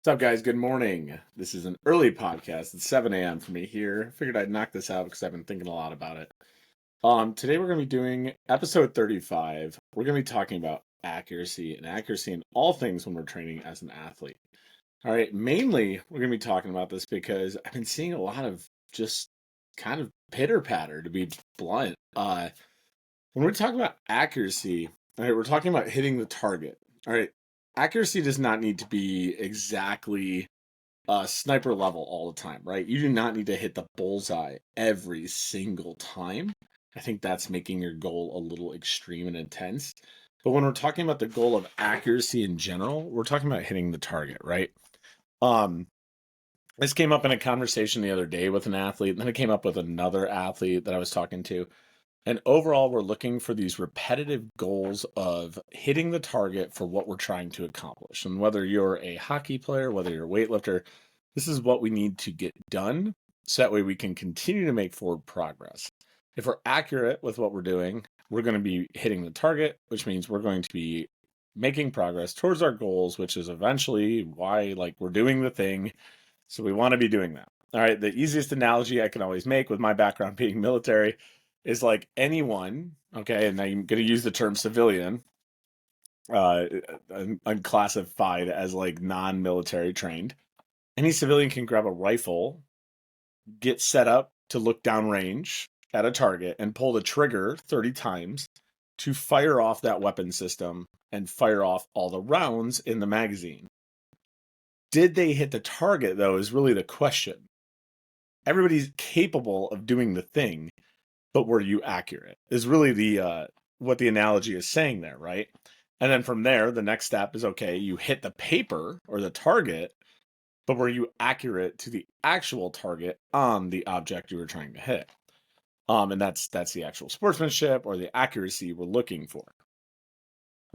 What's up, guys? Good morning. This is an early podcast. It's 7 a.m. for me here. Figured I'd knock this out because I've been thinking a lot about it. Today we're going to be doing episode 35. We're going to be talking about accuracy and accuracy in all things when we're training as an athlete. All right, mainly we're going to be talking about this because I've been seeing a lot of just kind of pitter patter, to be blunt. When we're talking about accuracy, all right, we're talking about hitting the target. All right, accuracy does not need to be exactly sniper level all the time, right? You do not need to hit the bullseye every single time. I think that's making your goal a little extreme and intense. But when we're talking about the goal of accuracy in general, we're talking about hitting the target, right? Um, this came up in a conversation the other day with an athlete, and then it came up with another athlete that I was talking to. And overall, we're looking for these repetitive goals of hitting the target for what we're trying to accomplish. And whether you're a hockey player, whether you're a weightlifter, this is what we need to get done so that way we can continue to make forward progress. If we're accurate with what we're doing, we're going to be hitting the target, which means we're going to be making progress towards our goals, which is eventually why we're doing the thing. So we want to be doing that. All right. The easiest analogy I can always make with my background being military is like anyone, okay, and I'm going to use the term civilian, unclassified as like non-military trained. Any civilian can grab a rifle, get set up to look downrange at a target, and pull the trigger 30 times to fire off that weapon system and fire off all the rounds in the magazine. Did they hit the target, though, is really the question. Everybody's capable of doing the thing, but were you accurate? Is really the what the analogy is saying there, right? And then from there, the next step is, okay, you hit the paper or the target, but were you accurate to the actual target on the object you were trying to hit? And that's the actual sportsmanship or the accuracy we're looking for.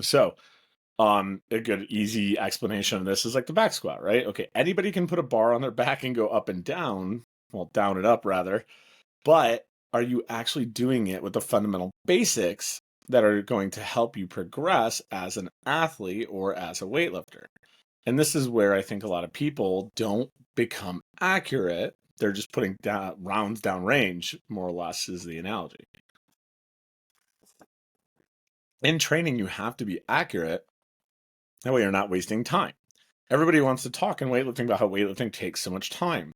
So, a good easy explanation of this is like the back squat, right? Okay, anybody can put a bar on their back and go up and down, well, down and up rather, but are you actually doing it with the fundamental basics that are going to help you progress as an athlete or as a weightlifter? And this is where I think a lot of people don't become accurate. They're just putting down rounds down range, more or less, is the analogy. In training, you have to be accurate. That way you're not wasting time. Everybody wants to talk in weightlifting about how weightlifting takes so much time.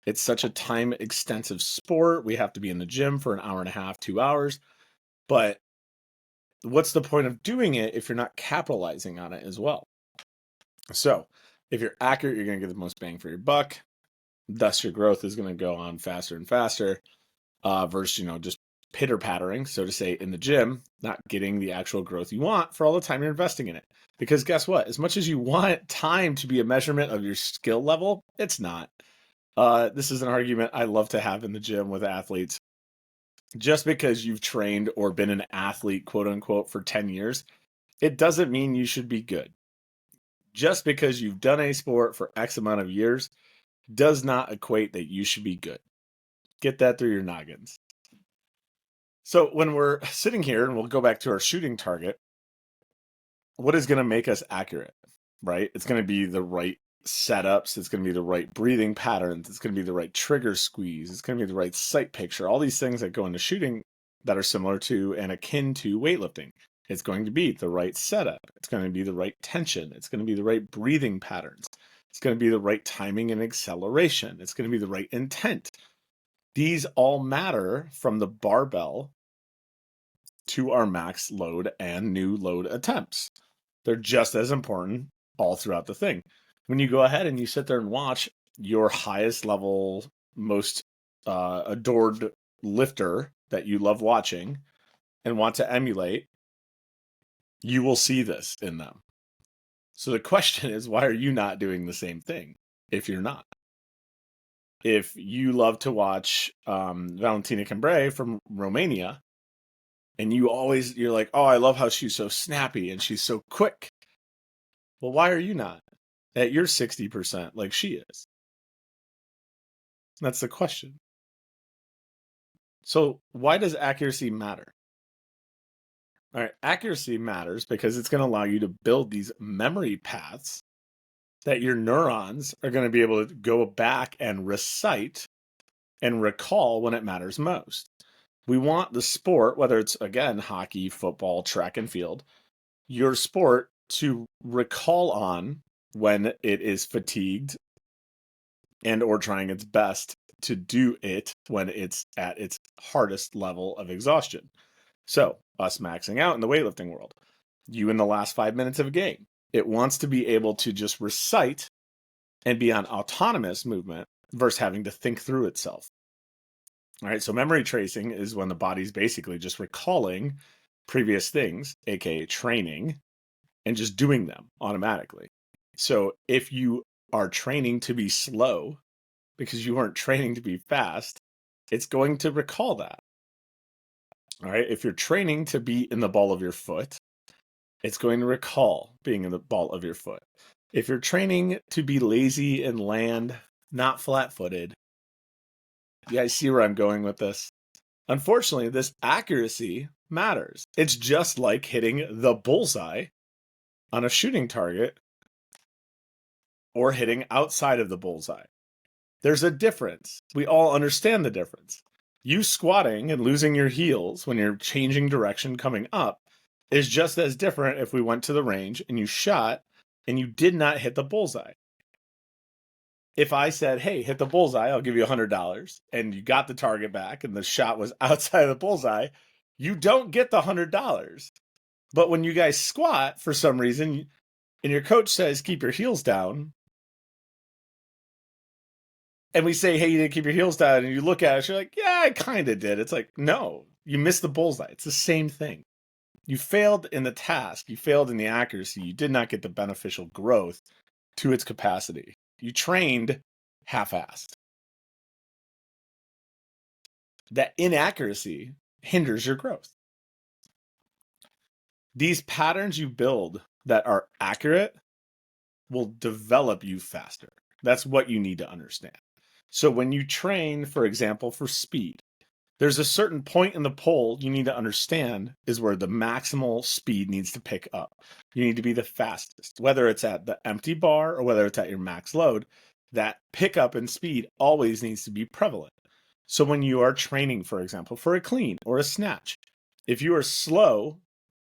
It's such a time-extensive sport. We have to be in the gym for an hour and a half, 2 hours. But what's the point of doing it if you're not capitalizing on it as well? So if you're accurate, you're going to get the most bang for your buck. Thus, your growth is going to go on faster and faster versus, just pitter-pattering, so to say, in the gym, not getting the actual growth you want for all the time you're investing in it. Because guess what? As much as you want time to be a measurement of your skill level, it's not. This is an argument I love to have in the gym with athletes. Just because you've trained or been an athlete, quote unquote, for 10 years, it doesn't mean you should be good. Just because you've done a sport for X amount of years does not equate that you should be good. Get that through your noggins. So when we're sitting here, and we'll go back to our shooting target, what is going to make us accurate, right? It's going to be the right setups. It's going to be the right breathing patterns. It's going to be the right trigger squeeze. It's going to be the right sight picture. All these things that go into shooting that are similar to and akin to weightlifting. It's going to be the right setup. It's going to be the right tension. It's going to be the right breathing patterns. It's going to be the right timing and acceleration. It's going to be the right intent. These all matter from the barbell to our max load and new load attempts. They're just as important all throughout the thing. When you go ahead and you sit there and watch your highest level, most adored lifter that you love watching and want to emulate, you will see this in them. So the question is, why are you not doing the same thing if you're not? If you love to watch Valentina Cambrai from Romania, and you're like, oh, I love how she's so snappy and she's so quick. Well, why are you not at your 60% like she is? That's the question. So why does accuracy matter? All right, accuracy matters because it's going to allow you to build these memory paths that your neurons are going to be able to go back and recite and recall when it matters most. We want the sport, whether it's, again, hockey, football, track and field, your sport to recall on when it is fatigued and or trying its best to do it when it's at its hardest level of exhaustion. So, us maxing out in the weightlifting world, you in the last 5 minutes of a game, it wants to be able to just recite and be on autonomous movement versus having to think through itself. All right, so memory tracing is when the body's basically just recalling previous things, aka training, and just doing them automatically. So if you are training to be slow because you weren't training to be fast, it's going to recall that. All right, if you're training to be in the ball of your foot, it's going to recall being in the ball of your foot. If you're training to be lazy and land, not flat-footed, you guys see where I'm going with this? Unfortunately, this accuracy matters. It's just like hitting the bullseye on a shooting target or hitting outside of the bullseye. There's a difference. We all understand the difference. You squatting and losing your heels when you're changing direction coming up is just as different if we went to the range and you shot and you did not hit the bullseye. If I said, hey, hit the bullseye, I'll give you $100, and you got the target back and the shot was outside of the bullseye, you don't get the $100. But when you guys squat for some reason and your coach says, keep your heels down, and we say, hey, you didn't keep your heels down, and you look at us, you're like, yeah, I kind of did. It's like, no, you missed the bullseye. It's the same thing. You failed in the task. You failed in the accuracy. You did not get the beneficial growth to its capacity. You trained half-assed. That inaccuracy hinders your growth. These patterns you build that are accurate will develop you faster. That's what you need to understand. So when you train, for example, for speed, there's a certain point in the pole you need to understand is where the maximal speed needs to pick up. You need to be the fastest, whether it's at the empty bar or whether it's at your max load. That pickup in speed always needs to be prevalent. So when you are training, for example, for a clean or a snatch, if you are slow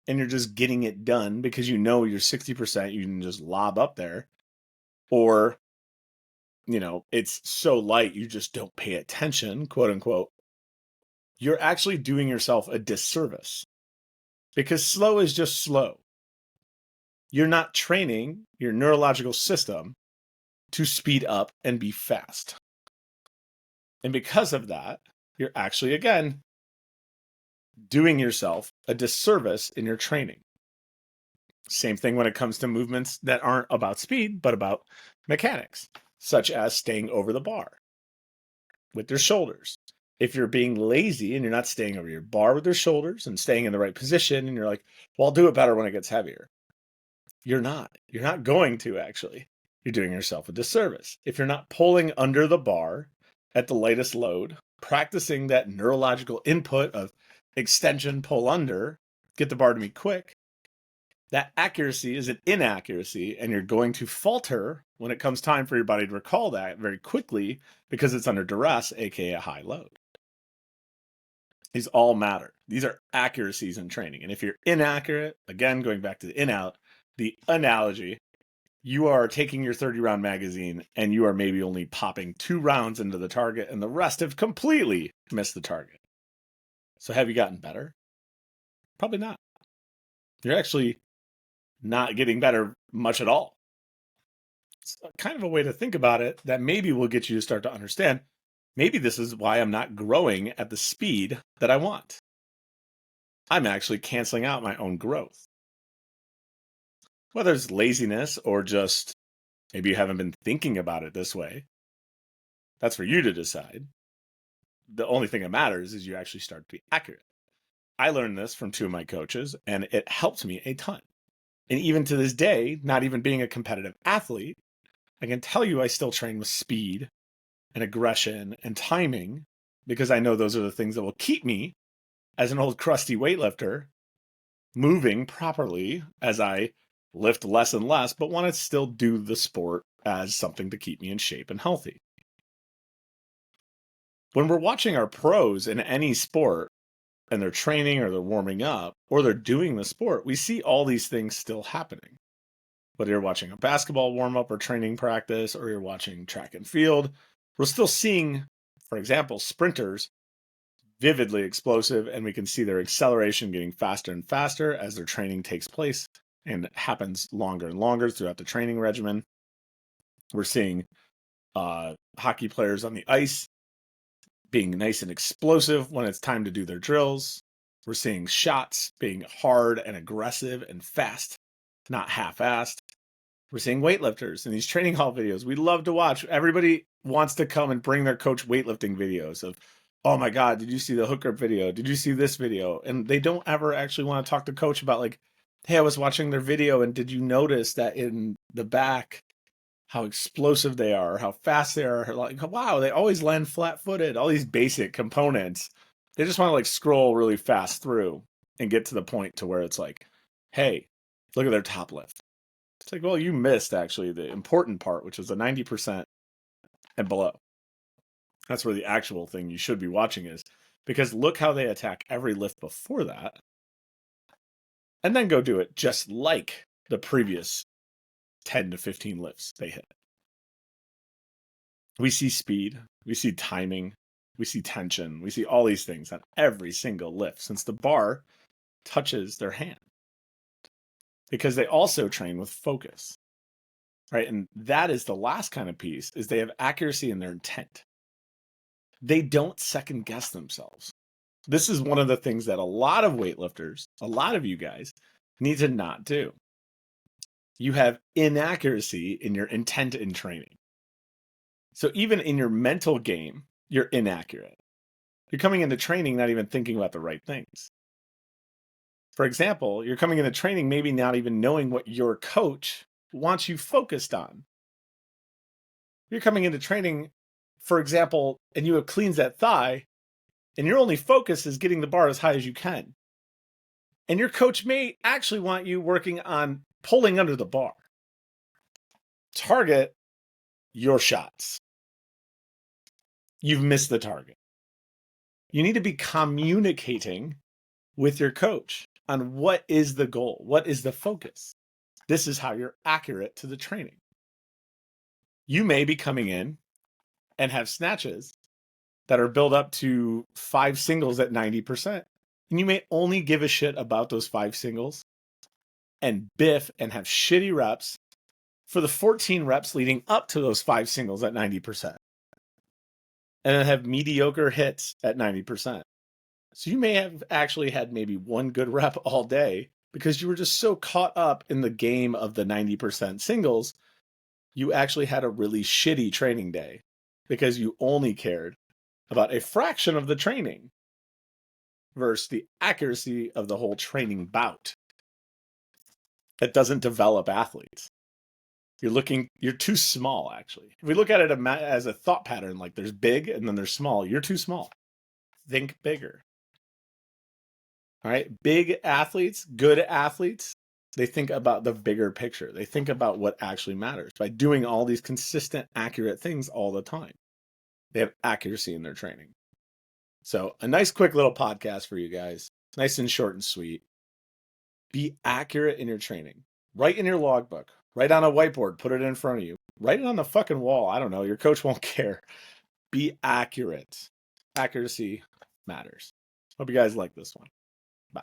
and you're just getting it done because you know you're 60%, you can just lob up there, or it's so light you just don't pay attention, quote unquote, you're actually doing yourself a disservice because slow is just slow. You're not training your neurological system to speed up and be fast. And because of that, you're actually, again, doing yourself a disservice in your training. Same thing when it comes to movements that aren't about speed, but about mechanics, such as staying over the bar with your shoulders. If you're being lazy and you're not staying over your bar with your shoulders and staying in the right position, and you're like, well, I'll do it better when it gets heavier. You're not going to actually. You're doing yourself a disservice. If you're not pulling under the bar at the lightest load, practicing that neurological input of extension, pull under, get the bar to me quick, that accuracy is an inaccuracy, and you're going to falter when it comes time for your body to recall that very quickly because it's under duress, aka a high load. These all matter. These are accuracies in training. And if you're inaccurate, again, going back to the in-out, the analogy, you are taking your 30-round magazine and you are maybe only popping 2 rounds into the target and the rest have completely missed the target. So have you gotten better? Probably not. You're actually not getting better much at all. It's kind of a way to think about it that maybe will get you to start to understand, maybe this is why I'm not growing at the speed that I want. I'm actually canceling out my own growth. Whether it's laziness or just maybe you haven't been thinking about it this way, that's for you to decide. The only thing that matters is you actually start to be accurate. I learned this from 2 of my coaches, and it helped me a ton. And even to this day, not even being a competitive athlete, I can tell you I still train with speed and aggression and timing because I know those are the things that will keep me, as an old crusty weightlifter, moving properly as I lift less and less, but want to still do the sport as something to keep me in shape and healthy. When we're watching our pros in any sport and they're training or they're warming up or they're doing the sport, we see all these things still happening. Whether you're watching a basketball warm up or training practice or you're watching track and field, we're still seeing, for example, sprinters vividly explosive, and we can see their acceleration getting faster and faster as their training takes place and happens longer and longer throughout the training regimen. We're seeing hockey players on the ice being nice and explosive when it's time to do their drills. We're seeing shots being hard and aggressive and fast, not half-assed. We're seeing weightlifters in these training hall videos. We love to watch. Everybody wants to come and bring their coach weightlifting videos of, oh my God, did you see the hook grip video? Did you see this video? And they don't ever actually want to talk to coach about like, hey, I was watching their video and did you notice that in the back, how explosive they are, how fast they are? Like, wow, they always land flat-footed, all these basic components. They just want to like scroll really fast through and get to the point to where it's like, hey, look at their top lift. It's like, well, you missed actually the important part, which is the 90% and below. That's where the actual thing you should be watching is, because look how they attack every lift before that and then go do it just like the previous 10 to 15 lifts they hit. We see speed, we see timing, we see tension, we see all these things on every single lift since the bar touches their hand. Because they also train with focus, right? And that is the last kind of piece, is they have accuracy in their intent. They don't second guess themselves. This is one of the things that a lot of weightlifters, a lot of you guys, need to not do. You have inaccuracy in your intent in training. So even in your mental game, you're inaccurate. You're coming into training not even thinking about the right things. For example, you're coming into training maybe not even knowing what your coach wants you focused on. You're coming into training, for example, and you have cleans that thigh, and your only focus is getting the bar as high as you can. And your coach may actually want you working on pulling under the bar. Target your shots. You've missed the target. You need to be communicating with your coach on what is the goal, what is the focus. This is how you're accurate to the training. You may be coming in and have snatches that are built up to 5 singles at 90%. And you may only give a shit about those 5 singles and biff and have shitty reps for the 14 reps leading up to those 5 singles at 90%. And then have mediocre hits at 90%. So you may have actually had maybe one good rep all day because you were just so caught up in the game of the 90% singles, you actually had a really shitty training day because you only cared about a fraction of the training versus the accuracy of the whole training bout. That doesn't develop athletes. You're too small, actually. If we look at it as a thought pattern, like there's big and then there's small, you're too small. Think bigger. All right. Big athletes, good athletes, they think about the bigger picture. They think about what actually matters by doing all these consistent, accurate things all the time. They have accuracy in their training. So a nice, quick little podcast for you guys. Nice and short and sweet. Be accurate in your training. Write in your logbook. Write on a whiteboard. Put it in front of you. Write it on the fucking wall. I don't know. Your coach won't care. Be accurate. Accuracy matters. Hope you guys like this one. Bye.